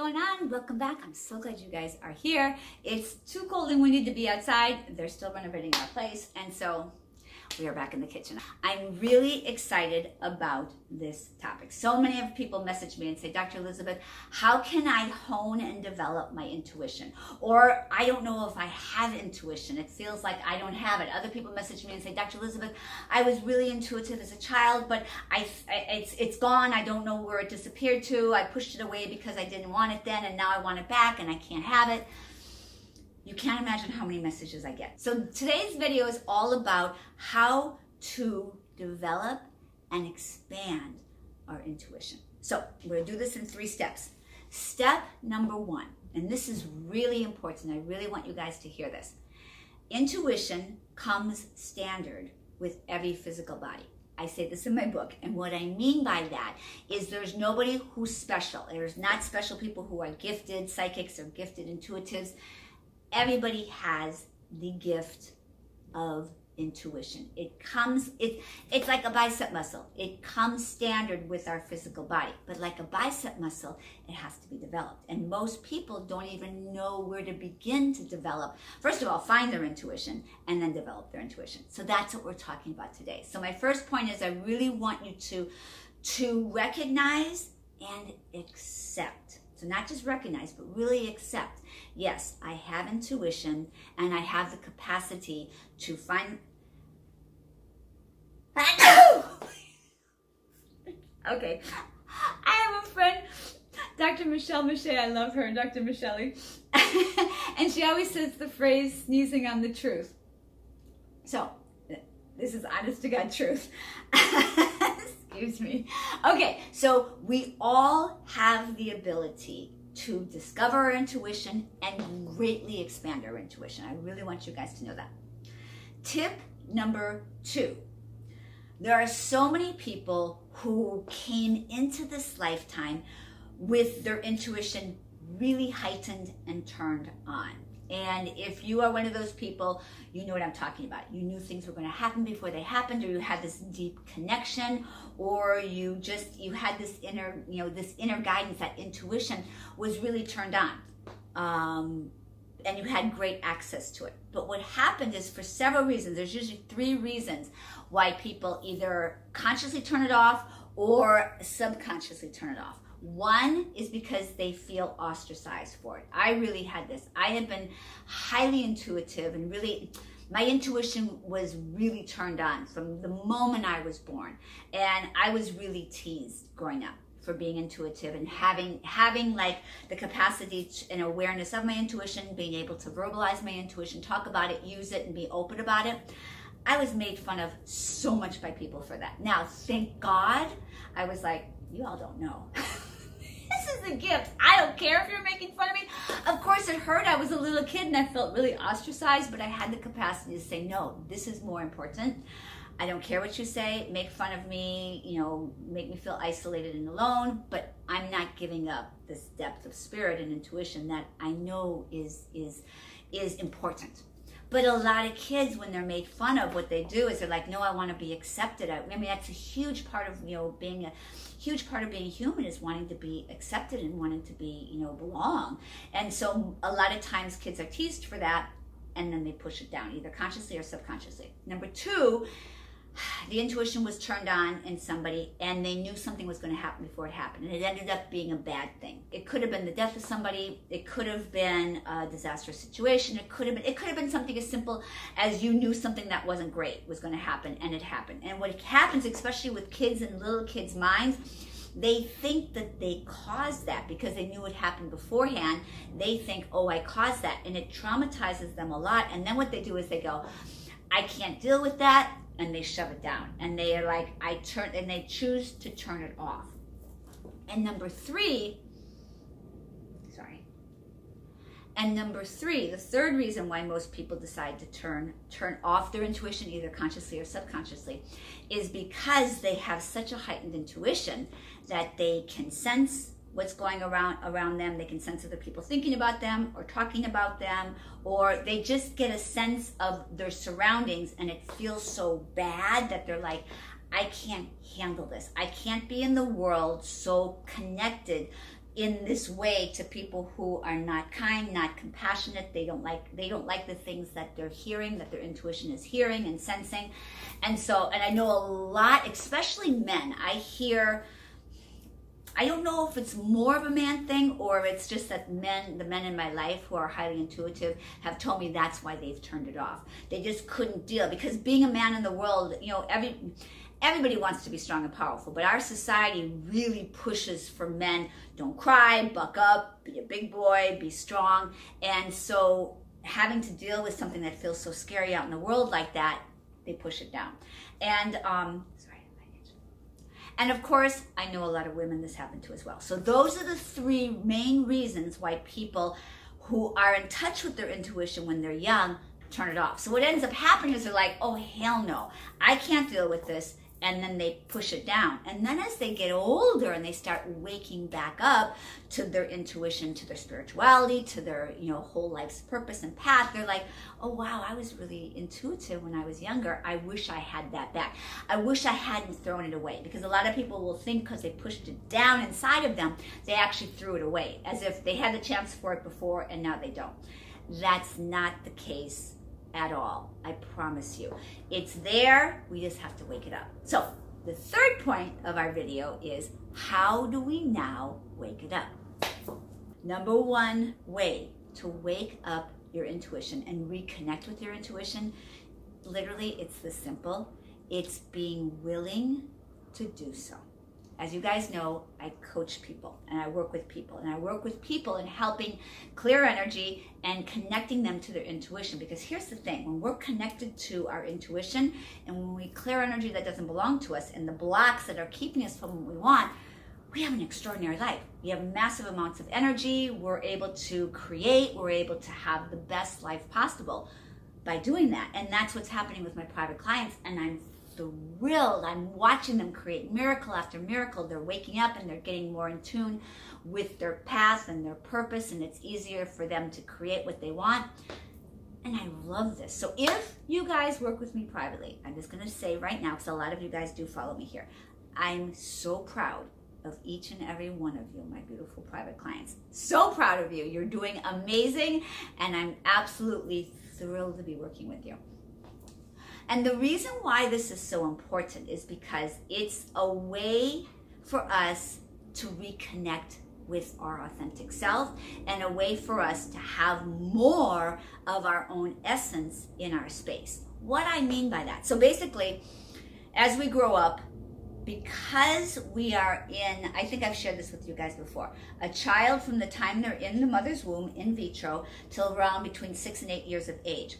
going on? Welcome back. I'm so glad you guys are here. It's too cold and windy to be outside. They're still renovating our place, and so we are back in the kitchen. I'm really excited about this topic. So many of people message me and say, Dr. Elizabeth, how can I hone and develop my intuition? Or I don't know if I have intuition. It feels like I don't have it. Other people message me and say, Dr. Elizabeth, I was really intuitive as a child, but it's gone. I don't know where it disappeared to. I pushed it away because I didn't want it then, and now I want it back and I can't have it. You can't imagine how many messages I get. So today's video is all about how to develop and expand our intuition. So we're gonna do this in 3 steps. Step number 1, and this is really important. I really want you guys to hear this. Intuition comes standard with every physical body. I say this in my book, and what I mean by that is there's nobody who's special. There's not special people who are gifted psychics or gifted intuitives. Everybody has the gift of intuition. It comes, it's like a bicep muscle. It comes standard with our physical body, but like a bicep muscle, it has to be developed. And most people don't even know where to begin to develop. First of all, find their intuition and then develop their intuition. So that's what we're talking about today. So my first point is I really want you to recognize and accept. So not just recognize, but really accept. Yes, I have intuition and I have the capacity to find... Okay. I have a friend, Dr. Michelle Miche, I love her, Dr. Michelle. And she always says the phrase, sneezing on the truth. So, this is honest to God truth. Excuse me. Okay, so we all have the ability to discover our intuition and greatly expand our intuition. I really want you guys to know that. Tip number 2. There are so many people who came into this lifetime with their intuition really heightened and turned on. And if you are one of those people, you know what I'm talking about. You knew things were going to happen before they happened, or you had this deep connection, or you had this inner, this inner guidance. That intuition was really turned on, and you had great access to it. But what happened is, for several reasons, there's usually 3 reasons why people either consciously turn it off or subconsciously turn it off. One is because they feel ostracized for it. I really had this. I had been highly intuitive, and really, my intuition was really turned on from the moment I was born. And I was really teased growing up for being intuitive and having like the capacity and awareness of my intuition, being able to verbalize my intuition, talk about it, use it, and be open about it. I was made fun of so much by people for that. Now, thank God, I was like, you all don't know. This is a gift. I don't care if you're making fun of me. Of course, it hurt. I was a little kid and I felt really ostracized, but I had the capacity to say, no, this is more important. I don't care what you say. Make fun of me, make me feel isolated and alone, but I'm not giving up this depth of spirit and intuition that I know is important. But a lot of kids, when they're made fun of, what they do is they're like, no, I want to be accepted. I mean, that's a huge part of, being a huge part of being human, is wanting to be accepted and wanting to be, belong. And so a lot of times kids are teased for that, and then they push it down, either consciously or subconsciously. Number 2, the intuition was turned on in somebody and they knew something was going to happen before it happened, and it ended up being a bad thing. It could have been the death of somebody. It could have been a disastrous situation. It could have been something as simple as you knew something that wasn't great was going to happen, and it happened. And what happens, especially with kids and little kids' minds, they think that they caused that because they knew what happened beforehand. They think, oh, I caused that, and it traumatizes them a lot. And then what they do is they go, I can't deal with that. And they shove it down, and they are like, and they choose to turn it off. And number 3, the third reason why most people decide to turn off their intuition, either consciously or subconsciously, is because they have such a heightened intuition that they can sense what's going around them. They can sense other people thinking about them or talking about them, or they just get a sense of their surroundings, and it feels so bad that they're like, I can't handle this. I can't be in the world so connected in this way to people who are not kind, not compassionate. They don't like the things that they're hearing, that their intuition is hearing and sensing. And I know a lot, especially men, I don't know if it's more of a man thing or if it's just that the men in my life who are highly intuitive have told me that's why they've turned it off. They just couldn't deal, because being a man in the world, you know, everybody wants to be strong and powerful, but our society really pushes for men, don't cry, buck up, be a big boy, be strong. And so having to deal with something that feels so scary out in the world like that, they push it down. And of course, I know a lot of women this happened to as well. So those are the three main reasons why people who are in touch with their intuition when they're young turn it off. So what ends up happening is they're like, oh, hell no, I can't deal with this. And then they push it down. And then as they get older and they start waking back up to their intuition, to their spirituality, to their, you know, whole life's purpose and path, they're like, oh wow, I was really intuitive when I was younger. I wish I had that back. I wish I hadn't thrown it away. Because a lot of people will think because they pushed it down inside of them, they actually threw it away, as if they had the chance for it before and now they don't. That's not the case at all. I promise you. It's there, we just have to wake it up. So the third point of our video is, how do we now wake it up? Number one way to wake up your intuition and reconnect with your intuition, literally it's this simple. It's being willing to do so. As you guys know, I coach people and I work with people, and I work with people in helping clear energy and connecting them to their intuition. Because here's the thing, when we're connected to our intuition and when we clear energy that doesn't belong to us and the blocks that are keeping us from what we want, we have an extraordinary life. We have massive amounts of energy. We're able to create. We're able to have the best life possible by doing that. And that's what's happening with my private clients. And I'm thrilled. I'm watching them create miracle after miracle. They're waking up and they're getting more in tune with their path and their purpose, and it's easier for them to create what they want. And I love this. So if you guys work with me privately, I'm just going to say right now, because a lot of you guys do follow me here, I'm so proud of each and every one of you, my beautiful private clients. So proud of you. You're doing amazing, and I'm absolutely thrilled to be working with you. And the reason why this is so important is because it's a way for us to reconnect with our authentic self, and a way for us to have more of our own essence in our space. What I mean by that, so basically, as we grow up, because we are in, I think I've shared this with you guys before, a child from the time they're in the mother's womb in vitro till around between 6 and 8 years of age,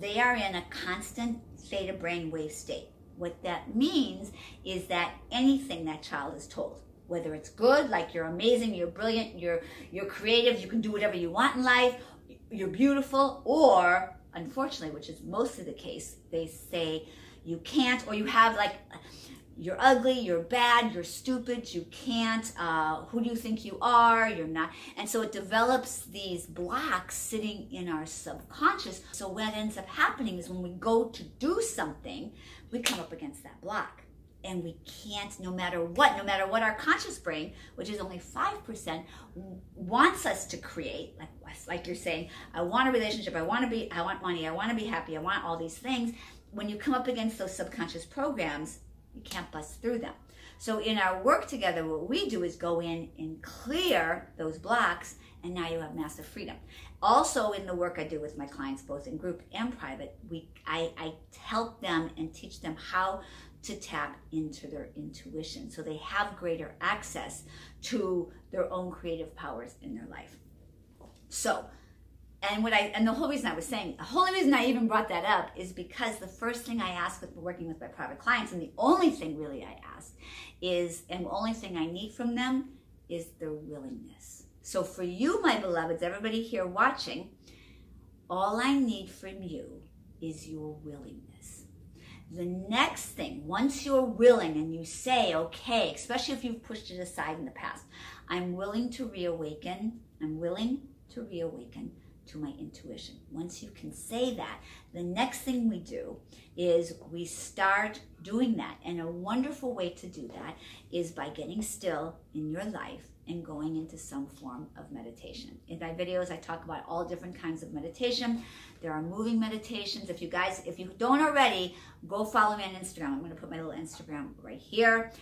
they are in a constant theta brainwave state. What that means is that anything that child is told, whether it's good, like you're amazing, you're brilliant, you're creative, you can do whatever you want in life, you're beautiful, or unfortunately, which is mostly the case, they say you can't, or you have like, you're ugly, you're bad, you're stupid, you can't, who do you think you are, you're not. And so it develops these blocks sitting in our subconscious. So what ends up happening is when we go to do something, we come up against that block. And we can't, no matter what our conscious brain, which is only 5%, wants us to create, like you're saying, I want a relationship, I want money, I want to be happy, I want all these things. When you come up against those subconscious programs, you can't bust through them. So in our work together, what we do is go in and clear those blocks, and now you have massive freedom. Also in the work I do with my clients, both in group and private, I help them and teach them how to tap into their intuition so they have greater access to their own creative powers in their life. So, and the whole reason I even brought that up is because the first thing I ask with working with my private clients, and the only thing really I ask is, and the only thing I need from them is their willingness. So for you, my beloveds, everybody here watching, all I need from you is your willingness. The next thing, once you're willing and you say, okay, especially if you've pushed it aside in the past, I'm willing to reawaken, to my intuition. Once you can say that, the next thing we do is we start doing that. And a wonderful way to do that is by getting still in your life and going into some form of meditation. In my videos, I talk about all different kinds of meditation. There are moving meditations. If you don't already, go follow me on Instagram. I'm going to put my little Instagram right here.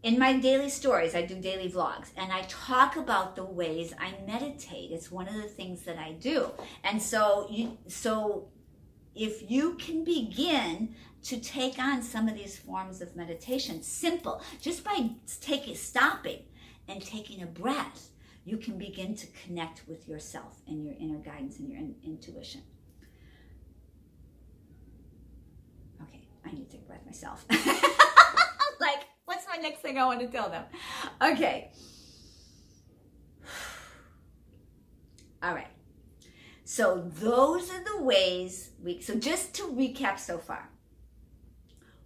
In my daily stories, I do daily vlogs, and I talk about the ways I meditate. It's one of the things that I do. And so if you can begin to take on some of these forms of meditation, simple, just by stopping and taking a breath, you can begin to connect with yourself and your inner guidance and your intuition. Okay, I need to take a breath myself. Like, what's my next thing I want to tell them? Okay. All right. So those are the ways so just to recap so far.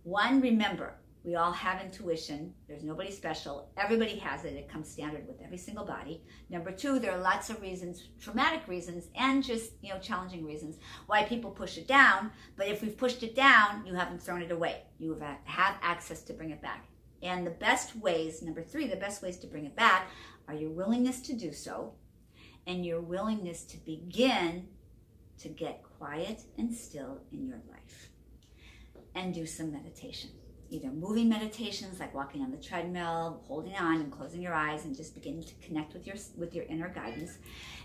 One, remember, we all have intuition. There's nobody special. Everybody has it. It comes standard with every single body. Number two, there are lots of reasons, traumatic reasons, and just, challenging reasons why people push it down. But if we've pushed it down, you haven't thrown it away. You have access to bring it back. And the best ways, number three, the best ways to bring it back are your willingness to do so and your willingness to begin to get quiet and still in your life and do some meditation. Either moving meditations like walking on the treadmill, holding on and closing your eyes and just beginning to connect with your inner guidance,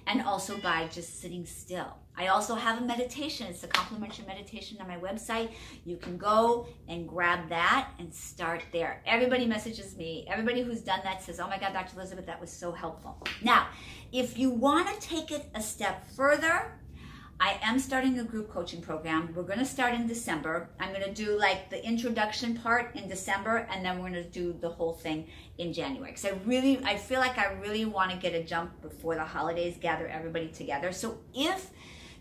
and also by just sitting still. I also have a meditation. It's a complimentary meditation on my website. You can go and grab that and start there. Everybody messages me. Everybody who's done that says, oh my God, Dr. Elizabeth, that was so helpful. Now, if you want to take it a step further, I am starting a group coaching program. We're going to start in December. I'm going to do like the introduction part in December, and then we're going to do the whole thing in January. Because I feel like I really want to get a jump before the holidays, gather everybody together. So if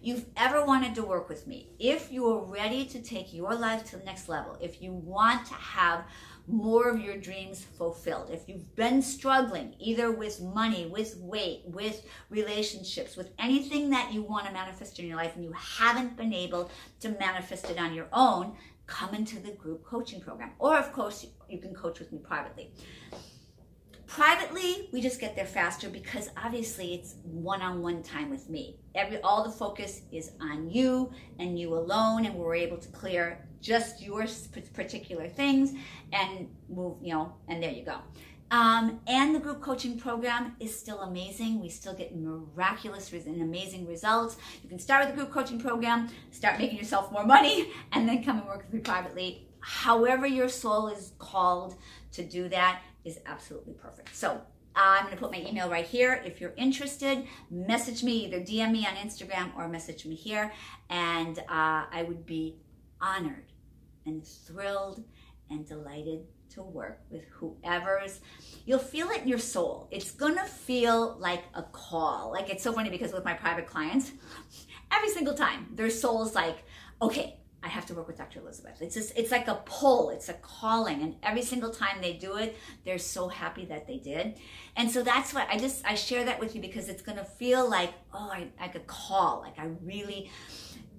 you've ever wanted to work with me, if you are ready to take your life to the next level, if you want to have more of your dreams fulfilled, if you've been struggling either with money, with weight, with relationships, with anything that you want to manifest in your life and you haven't been able to manifest it on your own, come into the group coaching program. Or of course, you can coach with me privately. Privately, we just get there faster because obviously it's one-on-one time with me. All the focus is on you and you alone, and we're able to clear just your particular things and move, and there you go. And the group coaching program is still amazing. We still get miraculous and amazing results. You can start with the group coaching program, start making yourself more money, and then come and work with me privately. However your soul is called to do that is absolutely perfect. So I'm going to put my email right here. If you're interested, message me, either DM me on Instagram or message me here, and I would be honored and thrilled and delighted to work with whoever's. You'll feel it in your soul. It's going to feel like a call. Like, it's so funny because with my private clients, every single time their soul's like, okay, I have to work with Dr. Elizabeth. It's like a pull, it's a calling. And every single time they do it, they're so happy that they did. And so that's what I share that with you because it's going to feel like, oh, like a call. Like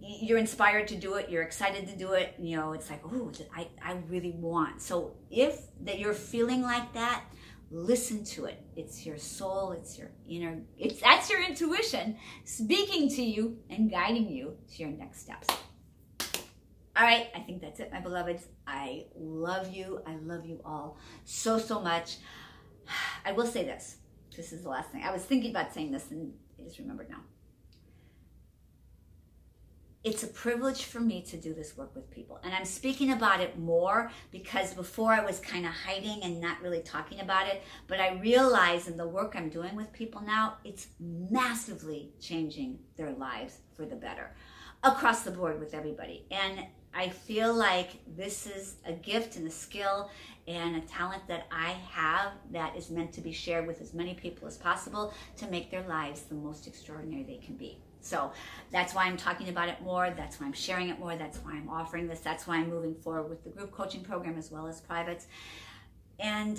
you're inspired to do it. You're excited to do it. It's like, oh, I really want. So if that you're feeling like that, listen to it. It's your soul. It's your that's your intuition speaking to you and guiding you to your next steps. All right, I think that's it, my beloveds. I love you. I love you all so, so much. I will say this. This is the last thing. I was thinking about saying this and I just remembered now. It's a privilege for me to do this work with people. And I'm speaking about it more because before I was kind of hiding and not really talking about it. But I realize in the work I'm doing with people now, it's massively changing their lives for the better across the board with everybody. And I feel like this is a gift and a skill and a talent that I have that is meant to be shared with as many people as possible to make their lives the most extraordinary they can be. So that's why I'm talking about it more. That's why I'm sharing it more. That's why I'm offering this. That's why I'm moving forward with the group coaching program as well as privates. And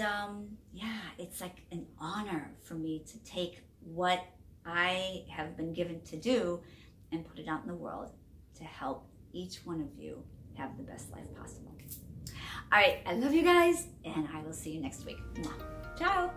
yeah, it's like an honor for me to take what I have been given to do and put it out in the world to help each one of you have the best life possible. All right, I love you guys, and I will see you next week. Mwah. Ciao.